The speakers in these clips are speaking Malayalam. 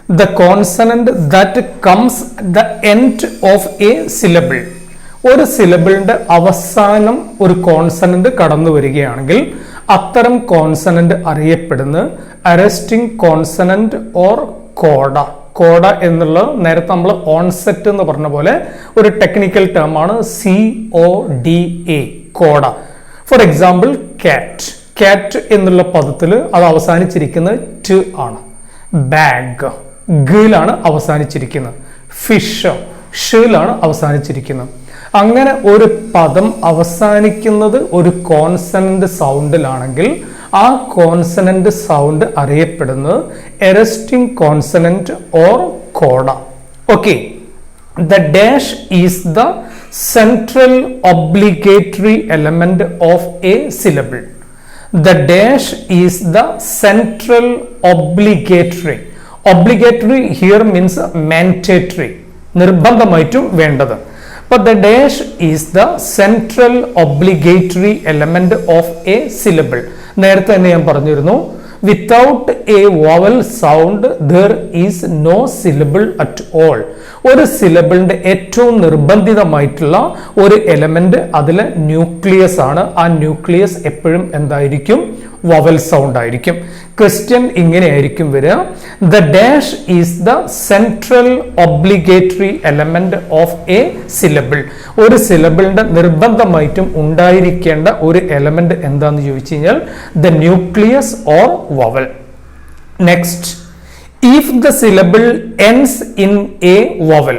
the consonant that comes at the end of a syllable. ഒരു സിലബിളിന്റെ അവസാനം ഒരു കോൺസണന്റ് കടന്നു വരികയാണെങ്കിൽ അത്തരം കോൺസണന്റ് അറിയപ്പെടുന്ന arresting consonant or CODA. CODA എന്നുള്ള നേരത്തെ നമ്മൾ ഓൺസെറ്റ് എന്ന് പറഞ്ഞ പോലെ ഒരു ടെക്നിക്കൽ ടേം ആണ്. CODA, CODA. ഫോർ എക്സാമ്പിൾ കാറ്റ്. കാറ്റ് എന്നുള്ള പദത്തിൽ അത് അവസാനിച്ചിരിക്കുന്നത് ട് ആണ്. ബാഗ് ഗിലാണ് അവസാനിച്ചിരിക്കുന്നത്. ഫിഷ് ഷിലാണ് അവസാനിച്ചിരിക്കുന്നത്. അങ്ങനെ ഒരു പദം അവസാനിക്കുന്നത് ഒരു കോൺസണന്റ് സൗണ്ടിലാണെങ്കിൽ ആ കോൺസണന്റ് സൗണ്ട് അറിയപ്പെടുന്നത് arresting consonant or CODA. Okay, the dash is the central obligatory element of a syllable. The dash is the central obligatory. Obligatory here means mandatory, നിർബന്ധമായിട്ടും വേണ്ടത്. But the dash is the central obligatory element of a syllable. നേരത്തെ തന്നെ ഞാൻ പറഞ്ഞിരുന്നു, without a vowel sound there is no syllable at all. ഒരു സിലബിളിന്റെ ഏറ്റവും നിർബന്ധിതമായിട്ടുള്ള ഒരു എലമെന്റ് അതിലെ ന്യൂക്ലിയസ് ആണ്. ആ ന്യൂക്ലിയസ് എപ്പോഴും എന്തായിരിക്കും? വവൽ സൗണ്ട് ആയിരിക്കും. ക്വസ്റ്റ്യൻ ഇങ്ങനെയായിരിക്കും വരിക, the dash is the central obligatory element of a syllable. ഒരു സിലബിളിന്റെ നിർബന്ധമായിട്ടും ഉണ്ടായിരിക്കേണ്ട ഒരു എലമെന്റ് എന്താന്ന് ചോദിച്ചു കഴിഞ്ഞാൽ the nucleus or vowel. Next, if the syllable ends in a vowel,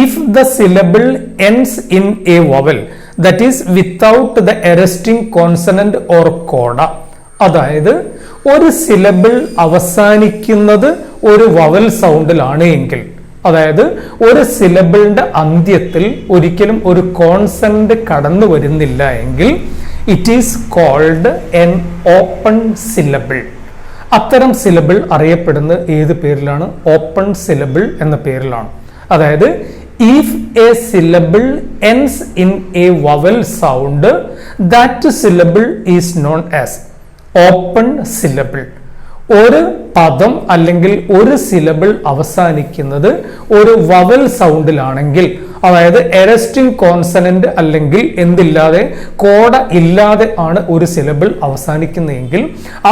if the syllable ends in a vowel, that is without the arresting consonant or coda, അതായത് ഒരു സിലബിൾ അവസാനിക്കുന്നത് ഒരു വവൽ സൗണ്ടിലാണ് എങ്കിൽ, അതായത് ഒരു സിലബിളിന്റെ അന്ത്യത്തിൽ ഒരിക്കലും ഒരു കോൺസണന്റ് കടന്നു വരുന്നില്ല എങ്കിൽ it is called an open syllable. അത്തരം സിലബിൾ അറിയപ്പെടുന്ന ഏത് പേരിലാണ്? ഓപ്പൺ സിലബിൾ എന്ന പേരിലാണ്. അതായത് if a syllable ends in a vowel sound, that syllable is known as open syllable. ഒരു പദം അല്ലെങ്കിൽ ഒരു സിലബിൾ അവസാനിക്കുന്നത് ഒരു വവൽ സൗണ്ടിലാണെങ്കിൽ, അതായത് അറസ്റ്റിംഗ് കോൺസണന്റ് അല്ലെങ്കിൽ എന്തില്ലാതെ കോഡ ഇല്ലാതെ ആണ് ഒരു സിലബിൾ അവസാനിക്കുന്നതെങ്കിൽ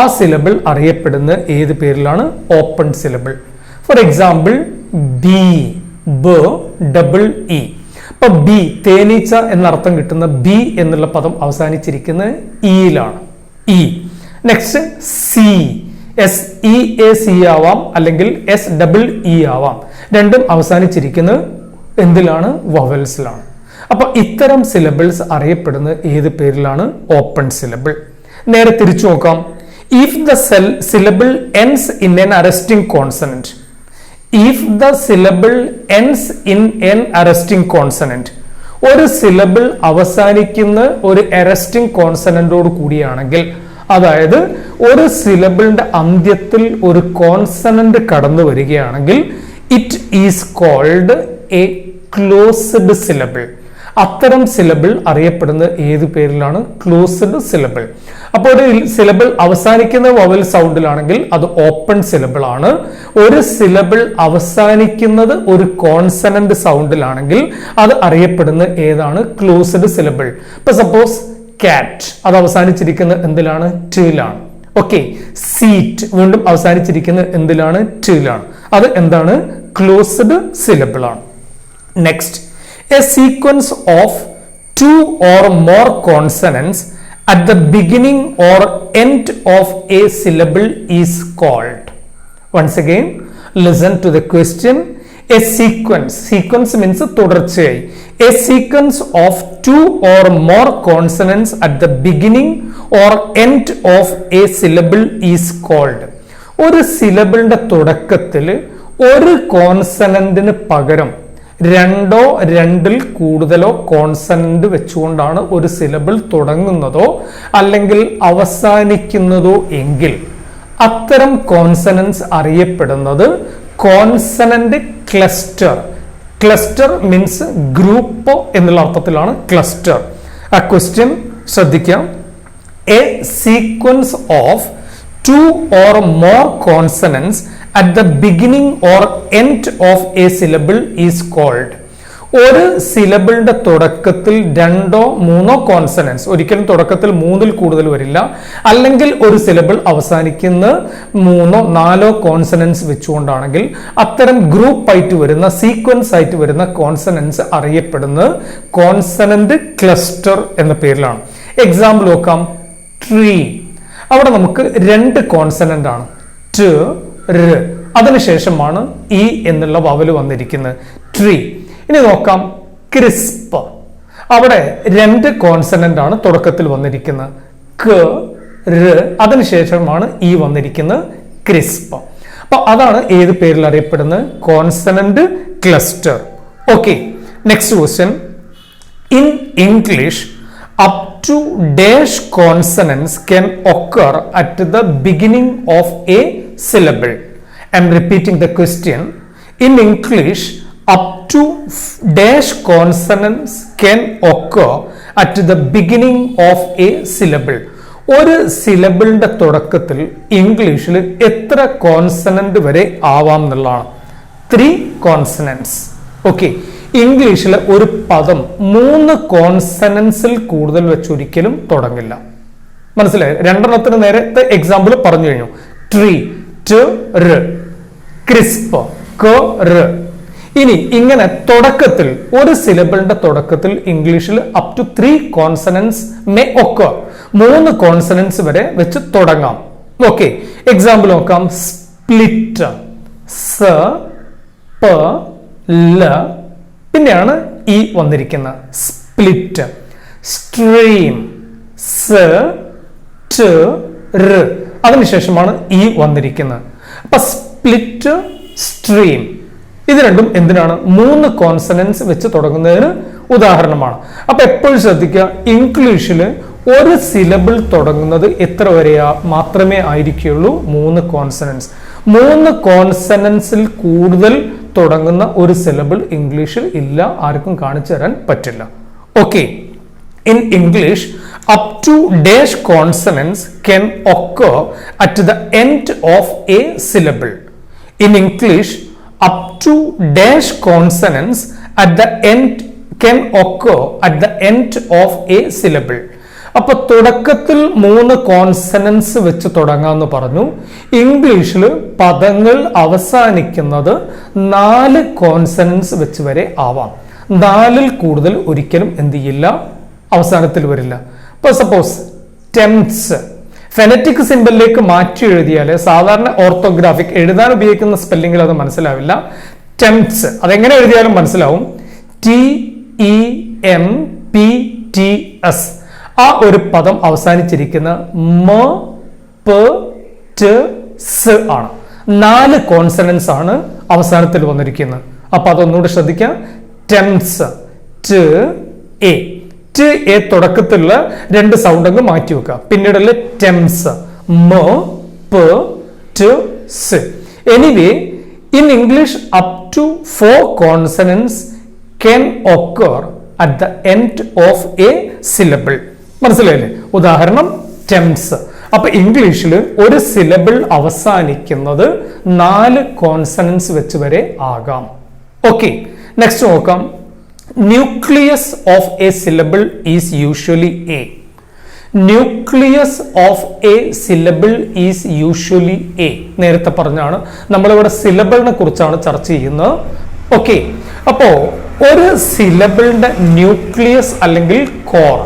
ആ സിലബിൾ അറിയപ്പെടുന്ന ഏത് പേരിലാണ്? Open syllable. For example B, ബ, ഡബിൾ ഇ. അപ്പൊ ബി, തേനീച്ച എന്നർത്ഥം കിട്ടുന്ന ബി എന്നുള്ള പദം അവസാനിച്ചിരിക്കുന്നത് ഇയിലാണ്. ഇ. നെക്സ്റ്റ് സി, SEAC ആവാം അല്ലെങ്കിൽ SEE ആവാം. രണ്ടും അവസാനിച്ചിരിക്കുന്നത് എന്തിലാണ്? വവൽസിലാണ്. അപ്പൊ ഇത്തരം സിലബിൾസ് അറിയപ്പെടുന്ന ഏത് പേരിലാണ്? Open syllable. നേരെ തിരിച്ചു നോക്കാം. If the syllable ends in N arresting consonant, if the syllable ends in an arresting consonant, ഒരു സിലബിൾ അവസാനിക്കുന്ന ഒരു അറസ്റ്റിംഗ് കോൺസണന്റോട് കൂടിയാണെങ്കിൽ, അതായത് ഒരു സിലബിളിന്റെ അന്ത്യത്തിൽ ഒരു കോൺസണന്റ് കടന്നു വരികയാണെങ്കിൽ it is called a closed syllable. അത്തരം സിലബിൾ അറിയപ്പെടുന്ന ഏത് പേരിലാണ്? Closed syllable. അപ്പോൾ ഒരു സിലബിൾ അവസാനിക്കുന്ന വവൽ സൗണ്ടിലാണെങ്കിൽ അത് ഓപ്പൺ സിലബിൾ ആണ്. ഒരു സിലബിൾ അവസാനിക്കുന്നത് ഒരു കോൺസണന്റ് സൗണ്ടിലാണെങ്കിൽ അത് അറിയപ്പെടുന്ന ഏതാണ്? Closed syllable. ഇപ്പൊ സപ്പോസ് കാറ്റ്, അത് അവസാനിച്ചിരിക്കുന്നത് എന്തിലാണ്? ടിലാണ്. ഓക്കെ, സീറ്റ് വീണ്ടും അവസാനിച്ചിരിക്കുന്നത് എന്തിലാണ്? ടിലാണ്. അത് എന്താണ്? ക്ലോസ്ഡ് സിലബിൾ ആണ്. Next, a sequence of two or more consonants at the beginning or end of a syllable is called. Once again, listen to the question. A sequence means തുടർച്ചയായി. A sequence of two or more consonants at the beginning or end of a syllable is called. ഒരു സിലബിളിന്റെ തുടക്കത്തിൽ ഒരു കോൺസണന്റിന് പകരം രണ്ടോ രണ്ടിൽ കൂടുതലോ കോൺസണന്റ് വെച്ചുകൊണ്ടാണ് ഒരു സിലബിൾ തുടങ്ങുന്നതോ അല്ലെങ്കിൽ അവസാനിക്കുന്നതോ എങ്കിൽ അത്തരം കോൺസണൻസ് അറിയപ്പെടുന്നത് consonant cluster. Cluster means group എന്നുള്ള അർത്ഥത്തിലാണ് ക്ലസ്റ്റർ. ആ ക്വസ്റ്റ്യൻ ശ്രദ്ധിക്കാം. A sequence of two or more consonants at the beginning or end of a syllable is called. ഒരു സിലബിളിന്റെ തുടക്കത്തിൽ രണ്ടോ മൂന്നോ കോൺസണൻസ്, ഒരിക്കലും തുടക്കത്തിൽ മൂന്നിൽ കൂടുതൽ വരില്ല, അല്ലെങ്കിൽ ഒരു സിലബിൾ അവസാനിക്കുന്ന മൂന്നോ നാലോ കോൺസണൻസ് വെച്ചുകൊണ്ടാണെങ്കിൽ അത്തരം ഗ്രൂപ്പ് ആയിട്ട് വരുന്ന, സീക്വൻസ് ആയിട്ട് വരുന്ന കോൺസണൻസ് അറിയപ്പെടുന്നത് കോൺസണന്റ് ക്ലസ്റ്റർ എന്ന പേരിലാണ്. എക്സാമ്പിൾ നോക്കാം. ട്രീ. അവിടെ നമുക്ക് രണ്ട് കോൺസണന്റ് ആണ്, ട്, ർ. അതിനുശേഷമാണ് ഇ എന്നുള്ള വവല് വന്നിരിക്കുന്നത്, ട്രീ. ഇനി നോക്കാം. ക്രിസ്പ്. അവിടെ രണ്ട് കോൺസണന്റ് ആണ് തുടക്കത്തിൽ വന്നിരിക്കുന്നത്, ക, ർ. അതിനുശേഷമാണ് ഇ വന്നിരിക്കുന്നത്, ക്രിസ്പ്. അപ്പൊ അതാണ് ഏത് പേരിൽ അറിയപ്പെടുന്നത്? Consonant cluster. Okay, next question. In English up to dash consonants can occur at the beginning of a syllable. I am repeating the question. In English, up to dash consonants can occur at the beginning of a syllable. ഒരു സിലബിളിന്റെ തുടക്കത്തിൽ ഇംഗ്ലീഷിൽ എത്ര കോൺസണന്റ് വരെ ആവാം എന്നുള്ളതാണ്. 3 കോൺസണന്റ്സ്. ഓക്കെ, ഇംഗ്ലീഷിൽ ഒരു പദം 3 കോൺസണൻസിൽ കൂടുതൽ വെച്ചൊരിക്കലും തുടങ്ങില്ല. മനസ്സിലായി? രണ്ടെണ്ണത്തിന് നേരത്തെ എക്സാമ്പിൾ പറഞ്ഞു കഴിഞ്ഞു. ട്രീ, ട്, ർ. ക്രിസ്പ്, ക, ർ. ഇനി ഇങ്ങനെ തുടക്കത്തിൽ ഒരു സിലബിളിന്റെ തുടക്കത്തിൽ ഇംഗ്ലീഷിൽ up to 3 consonants may occur, 3 consonants വരെ വെച്ച് തുടങ്ങാം. ഓക്കെ, എക്സാമ്പിൾ നോക്കാം. സ്പ്ലിറ്റ്, സ, പ, ല. പിന്നെയാണ് ഇ വന്നിരിക്കുന്നത്, സ്പ്ലിറ്റ്. സ്ട്രീം, സ, ട്, ർ. അതിനുശേഷമാണ് ഇ വന്നിരിക്കുന്നത്. അപ്പൊ സ്പ്ലിറ്റ്, സ്ട്രീം, ഇത് രണ്ടും എന്തിനാണ്? 3 കോൺസണൻസ് വെച്ച് തുടങ്ങുന്നതിന് ഉദാഹരണമാണ്. അപ്പൊ എപ്പോഴും ശ്രദ്ധിക്കുക, ഇംഗ്ലീഷിൽ ഒരു സിലബിൾ തുടങ്ങുന്നത് എത്ര വരെയാ മാത്രമേ ആയിരിക്കുള്ളൂ? 3 കോൺസണൻസ്. 3 കോൺസണൻസിൽ കൂടുതൽ തുടങ്ങുന്ന ഒരു സിലബിൾ ഇംഗ്ലീഷിൽ ഇല്ല, ആർക്കും കാണിച്ചു തരാൻ പറ്റില്ല. Okay, in English up to dash consonants can occur at the end of a syllable. In English, up to dash consonants at the end can occur at the end of a syllable. അപ്പൊ തുടക്കത്തിൽ 3 കോൺസണൻസ് വെച്ച് തുടങ്ങാന്ന് പറഞ്ഞു. ഇംഗ്ലീഷിൽ പദങ്ങൾ അവസാനിക്കുന്നത് 4 കോൺസണൻസ് വെച്ച് വരെ ആവാം. 4ൽ കൂടുതൽ ഒരിക്കലും എന്ത് ചെയ്യില്ല, അവസാനത്തിൽ വരില്ല. ഇപ്പൊ സപ്പോസ് ടെംസ് ഫെനറ്റിക് സിംബലിലേക്ക് മാറ്റി എഴുതിയാൽ സാധാരണ ഓർത്തോഗ്രാഫിക് എഴുതാൻ ഉപയോഗിക്കുന്ന സ്പെല്ലിംഗിൽ അത് മനസ്സിലാവില്ല. ടെംസ് അതെങ്ങനെ എഴുതിയാലും മനസ്സിലാവും. TEMPTS. ആ ഒരു പദം അവസാനിച്ചിരിക്കുന്ന മ, പ, ട്, സ് ആണ്. 4 കോൺസണൻസ് ആണ് അവസാനത്തിൽ വന്നിരിക്കുന്നത്. അപ്പൊ അതൊന്നുകൂടി ശ്രദ്ധിക്കാം. ടെംസ്, ട്, എ. ട്, എ തുടക്കത്തിലുള്ള 2 സൗണ്ട് അങ്ങ് മാറ്റി വെക്കുക. പിന്നീടുള്ള ടെംസ്, മ, പ, ട്, സ്. Anyway, in English up to 4 consonants can occur at the end of a syllable. മനസ്സിലായില്ലേ? ഉദാഹരണം ടെംസ്. അപ്പൊ ഇംഗ്ലീഷിൽ ഒരു സിലബിൾ അവസാനിക്കുന്നത് 4 കോൺസണൻസ് വെച്ച് വരെ ആകാം. ഓക്കെ, നെക്സ്റ്റ് നോക്കാം. Nucleus of a syllable is usually A. Nucleus of a syllable is usually A. നേരത്തെ പറഞ്ഞാണ്, നമ്മളിവിടെ സിലബിളിനെ കുറിച്ചാണ് ചർച്ച ചെയ്യുന്നത്. ഓക്കെ, അപ്പോ ഒരു സിലബിളിന്റെ ന്യൂക്ലിയസ് അല്ലെങ്കിൽ കോർ,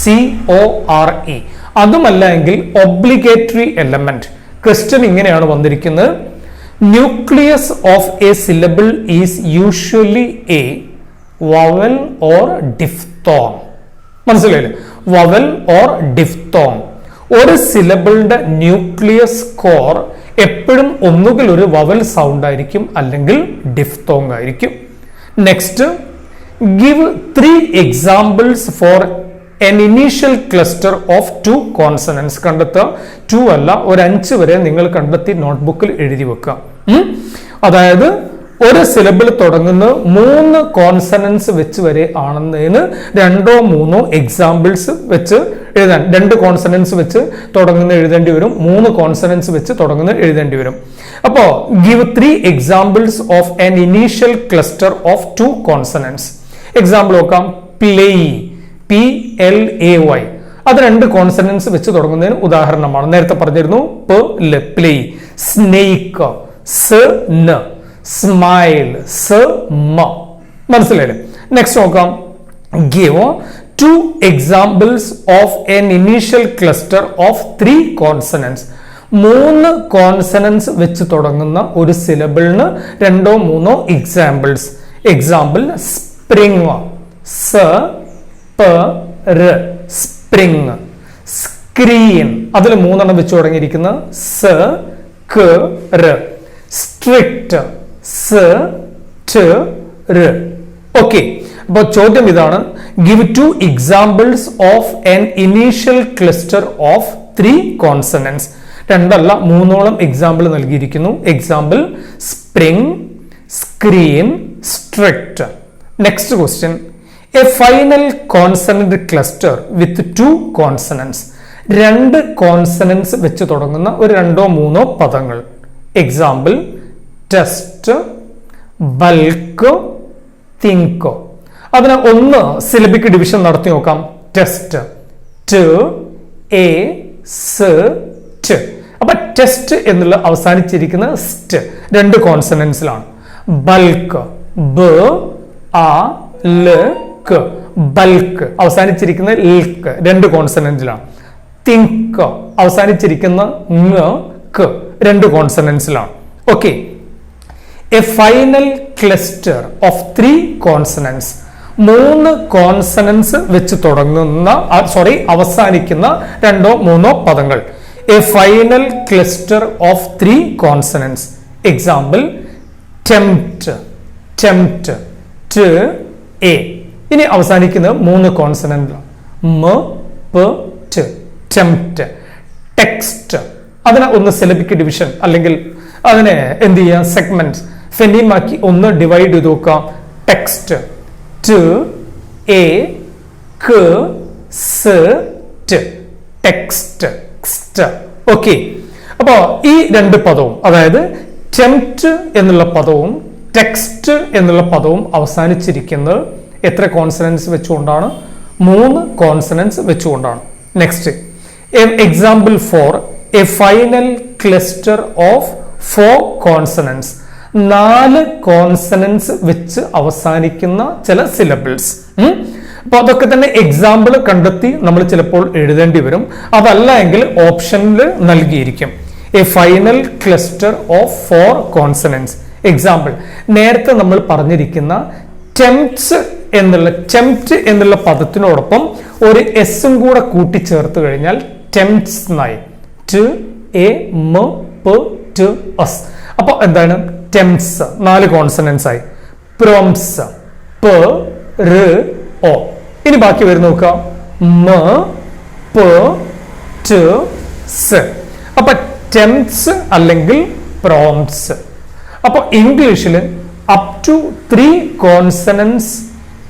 CORE, അതുമല്ല എങ്കിൽ ഒബ്ലിഗേറ്ററി എലമെന്റ്. ക്വസ്റ്റ്യൻ ഇങ്ങനെയാണ് വന്നിരിക്കുന്നത്. Nucleus of a syllable is usually a vowel or diphthong. മനസ്സിലായില്ലേ? Vowel or diphthong. ഒരു സിലബിളിന്റെ ന്യൂക്ലിയസ് കോർ എപ്പോഴും ഒന്നുകിൽ ഒരു വവൽ സൗണ്ട് ആയിരിക്കും അല്ലെങ്കിൽ ഡിഫ്തോങ് ആയിരിക്കും. Next, give 3 examples for an initial cluster of 2 consonants. കണ്ടെത്തുക. 2 അല്ല, ഒരു 5 വരെ നിങ്ങൾ കണ്ടെത്തി നോട്ട്ബുക്കിൽ എഴുതി വെക്കുക. അതായത് ഒരു സിലബിൾ തുടങ്ങുന്ന 3 കോൺസണൻസ് വെച്ച് വരെ ആണെന്നതിന് 2 or 3 എക്സാമ്പിൾസ് വെച്ച് എഴുതാൻ. 2 കോൺസണൻസ് വെച്ച് തുടങ്ങുന്ന എഴുതേണ്ടി വരും, 3 കോൺസണൻസ് വെച്ച് തുടങ്ങുന്ന എഴുതേണ്ടി വരും. അപ്പോ give 3 examples of an initial cluster of 2 consonants. Example നോക്കാം. പ്ലേ, PLAY, അത് 2 കോൺസണൻസ് വെച്ച് തുടങ്ങുന്നതിന് ഉദാഹരണമാണ്. നേരത്തെ പറഞ്ഞിരുന്നു പ്ലേ. സ്നേക്ക്, സ്, സ്മൈൽ, മനസ്സിലായില്ലേ? നെക്സ്റ്റ് നോക്കാം. Give 2 examples of N initial cluster of 3 consonants. 3 consonants വെച്ച് തുടങ്ങുന്ന ഒരു സിലബിളിന് 2 or 3 examples. Example spring, spring. Screen, അതിൽ 3 വെച്ച് തുടങ്ങിയിരിക്കുന്ന സ്ട്രിക്റ്റ്, ഓക്കെ. അപ്പോൾ ചോദ്യം ഇതാണ്. Give 2 examples of an initial cluster of 3 consonants. 2 അല്ല 3ഓളം എക്സാമ്പിൾ നൽകിയിരിക്കുന്നു. Example spring, screen, strict. Next question. A final consonant cluster with 2 consonants. 2 consonants വെച്ച് തുടങ്ങുന്ന ഒരു 2 or 3 പദങ്ങൾ. Example test, bulk, think. അതിന് ഒന്ന് സിലബിക് ഡിവിഷൻ നടത്തി നോക്കാം. ടെസ്റ്റ്, അപ്പൊ ടെസ്റ്റ് എന്നുള്ള അവസാനിച്ചിരിക്കുന്ന സ്റ്റ് 2 കോൺസണൻസിലാണ്. ബൾക്ക്, ബൾക്ക് അവസാനിച്ചിരിക്കുന്ന ൽക്ക് 2 കോൺസണൻസിലാണ്. തിങ്ക് അവസാനിച്ചിരിക്കുന്ന 2 കോൺസണൻസിലാണ്. Okay. A final cluster of 3 consonants. 3 consonants വെച്ച് തുടങ്ങുന്ന അവസാനിക്കുന്ന 2 or 3 പദങ്ങൾ. A final cluster of 3 consonants. Example tempt, ഇനി അവസാനിക്കുന്ന 3 കോൺസണന്റ്. ടെംപ്റ്റ്. ടെക്സ്റ്റ്, അതിനെ ഒന്ന് സിലബിക് ഡിവിഷൻ അല്ലെങ്കിൽ അതിനെ എന്ത് ചെയ്യാം, സെഗ്മെന്റ് ഫെനീമാക്കി ഒന്ന് ഡിവൈഡ് ചെയ്ത് നോക്കാം. Text, text. ഓക്കെ. അപ്പോ ഈ 2 പദവും, അതായത് ടെംപ്റ്റ് എന്നുള്ള പദവും ടെക്സ്റ്റ് എന്നുള്ള പദവും അവസാനിച്ചിരിക്കുന്നത് എത്ര കോൺസണൻസ് വെച്ചുകൊണ്ടാണ്? 3 കോൺസണൻസ് വെച്ചുകൊണ്ടാണ്. Next. Example 4. A final cluster of 4 consonants. 4 consonants വെച്ച് അവസാനിക്കുന്ന ചില സിലബിൾസ്. അപ്പൊ അതൊക്കെ തന്നെ എക്സാമ്പിൾ കണ്ടെത്തി നമ്മൾ ചിലപ്പോൾ എഴുതേണ്ടി വരും. അതല്ല എങ്കിൽ ഓപ്ഷനിൽ നൽകിയിരിക്കും. A final cluster of 4 consonants. Example നേരത്തെ നമ്മൾ പറഞ്ഞിരിക്കുന്ന ടെംപ്റ്റ് എന്നുള്ള പദത്തിനോടൊപ്പം ഒരു എസും കൂടെ കൂട്ടിച്ചേർത്ത് കഴിഞ്ഞാൽ ടെംപ്റ്റ്സ് എന്നായി. അപ്പൊ എന്താണ്? ടെംപ്റ്റ്സ് 4 കോൺസണൻസ് ആയി. പ്രോംസ്, ഇനി ബാക്കി വരുന്ന നോക്കാം. അപ്പൊ ടെംപ്റ്റ്സ് അല്ലെങ്കിൽ പ്രോംസ്. അപ്പൊ ഇംഗ്ലീഷിൽ up to 3 consonants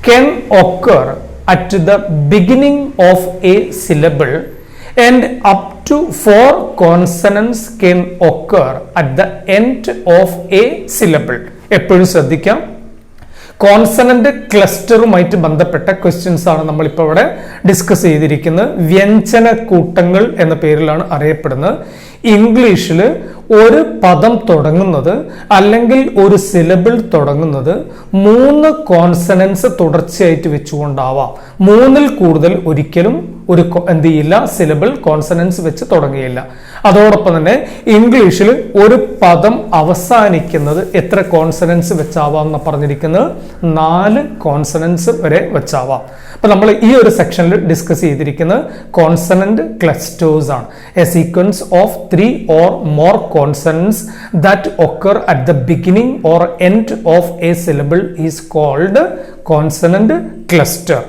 can occur at the beginning of a syllable and up to 4 consonants can occur at the end of a syllable. എപ്പോഴും ശ്രദ്ധിക്കാം. കോൺസണന്റ് ക്ലസ്റ്ററുമായിട്ട് ബന്ധപ്പെട്ട ക്വസ്റ്റ്യൻസ് ആണ് നമ്മൾ ഇപ്പോൾ ഇവിടെ ഡിസ്കസ് ചെയ്തിരിക്കുന്നത്. വ്യഞ്ജന കൂട്ടങ്ങൾ എന്ന പേരിലാണ് അറിയപ്പെടുന്നത്. ഇംഗ്ലീഷിൽ ഒരു പദം തുടങ്ങുന്നത് അല്ലെങ്കിൽ ഒരു സിലബിൾ തുടങ്ങുന്നത് 3 കോൺസണൻസ് തുടർച്ചയായിട്ട് വെച്ചുകൊണ്ടാവാം. 3ൽ കൂടുതൽ ഒരിക്കലും ഒരു എന്ത് ചെയ്യില്ല, സിലബിൾ കോൺസണൻസ് വെച്ച് തുടങ്ങുകയില്ല. അതോടൊപ്പം തന്നെ ഇംഗ്ലീഷിൽ ഒരു പദം അവസാനിക്കുന്നത് എത്ര കോൺസണൻസ് വെച്ചാവാം എന്ന് പറഞ്ഞിരിക്കുന്നത് 4 കോൺസണൻസ് വരെ വെച്ചാവാം. അപ്പൊ നമ്മൾ ഈ ഒരു സെക്ഷനിൽ ഡിസ്കസ് ചെയ്തിരിക്കുന്നത് കോൺസണന്റ് ക്ലസ്റ്റേഴ്സ് ആണ്. A sequence of 3 or more consonants that occur at the beginning or end of a syllable is called consonant cluster.